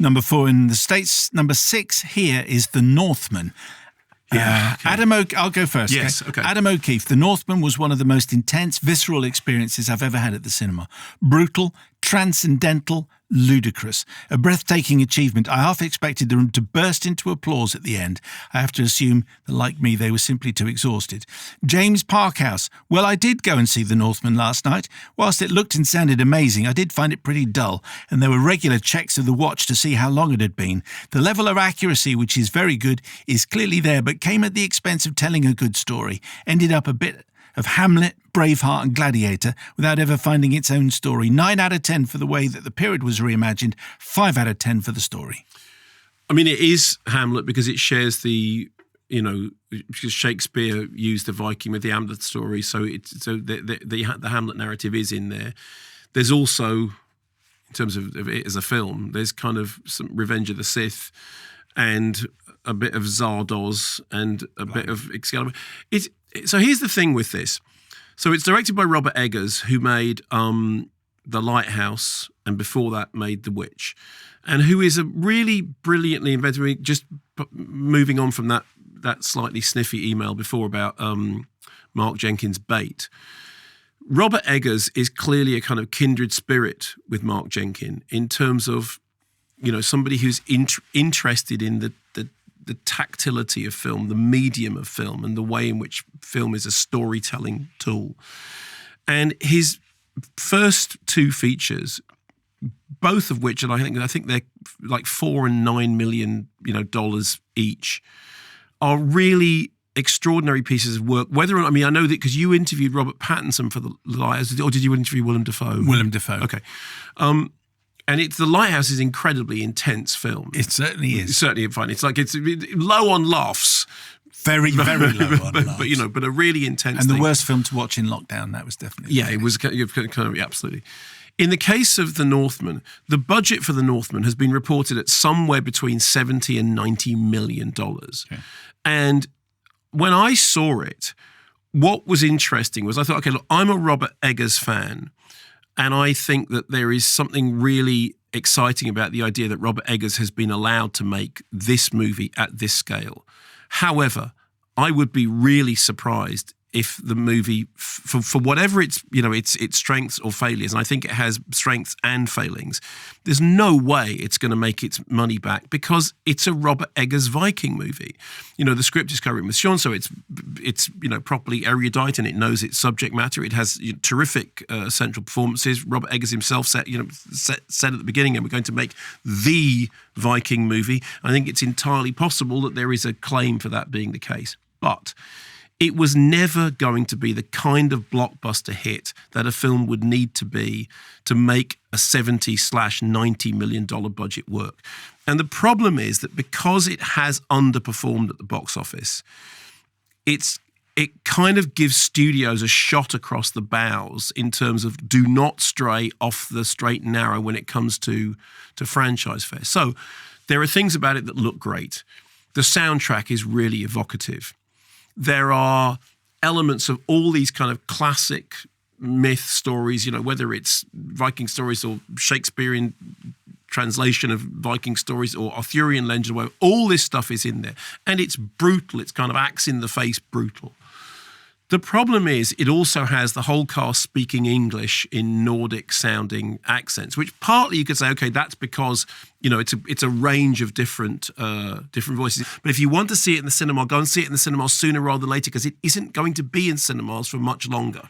Number 4 in the States. Number 6 here is The Northman. Yeah, okay. I'll go first. Yes, okay. Adam O'Keefe. The Northman was one of the most intense, visceral experiences I've ever had at the cinema. Brutal, transcendental, ludicrous. A breathtaking achievement. I half expected the room to burst into applause at the end. I have to assume that, like me, they were simply too exhausted. James Parkhouse. Well, I did go and see The Northman last night. Whilst it looked and sounded amazing, I did find it pretty dull, and there were regular checks of the watch to see how long it had been. The level of accuracy, which is very good, is clearly there, but came at the expense of telling a good story. Ended up a bit of Hamlet, Braveheart and Gladiator without ever finding its own story. 9 out of 10 for the way that the period was reimagined. 5 out of 10 for the story. I mean, it is Hamlet because it shares the, because Shakespeare used the Viking with the Hamlet story, so the Hamlet narrative is in there. There's also, in terms of it as a film, there's kind of some Revenge of the Sith and a bit of Zardoz and a bit of Excalibur. So here's the thing with this. So it's directed by Robert Eggers, who made The Lighthouse, and before that made The Witch, and who is a really brilliantly invented. Just moving on from that slightly sniffy email before about Mark Jenkins' Bait. Robert Eggers is clearly a kind of kindred spirit with Mark Jenkins in terms of, somebody who's interested in the tactility of film, the medium of film, and the way in which film is a storytelling tool. And his first 2 features, both of which, and I think they're like $4 and $9 million, dollars each, are really extraordinary pieces of work. I know that because you interviewed Robert Pattinson for The Lighthouse, or did you interview Willem Dafoe? Willem Dafoe. Okay. And The Lighthouse is an incredibly intense film. It certainly is. It's certainly fun. It's like it's low on laughs. Very, very low on laughs. But a really intense And the thing. worst film to watch in lockdown, that was definitely. Yeah, it was kind of absolutely. In the case of The Northman, the budget for The Northman has been reported at somewhere between $70 and $90 million. Okay. And when I saw it, what was interesting was I thought, okay, look, I'm a Robert Eggers fan. And I think that there is something really exciting about the idea that Robert Eggers has been allowed to make this movie at this scale. However, I would be really surprised if the movie, for whatever its strengths or failures, and I think it has strengths and failings, there's no way it's going to make its money back because it's a Robert Eggers Viking movie. The script is co-written with Sean, so it's properly erudite and it knows its subject matter. It has terrific central performances. Robert Eggers himself said at the beginning, and we're going to make the Viking movie. I think it's entirely possible that there is a claim for that being the case, but it was never going to be the kind of blockbuster hit that a film would need to be to make a $70-90 million budget work. And the problem is that because it has underperformed at the box office, it kind of gives studios a shot across the bows in terms of do not stray off the straight and narrow when it comes to franchise fare. So there are things about it that look great. The soundtrack is really evocative. There are elements of all these kind of classic myth stories, whether it's Viking stories or Shakespearean translation of Viking stories or Arthurian legend, where all this stuff is in there. And it's brutal. It's kind of axe in the face brutal. The problem is it also has the whole cast speaking English in Nordic sounding accents, which partly you could say, okay, that's because, it's a range of different voices. But if you want to see it in the cinema, go and see it in the cinema sooner rather than later, because it isn't going to be in cinemas for much longer.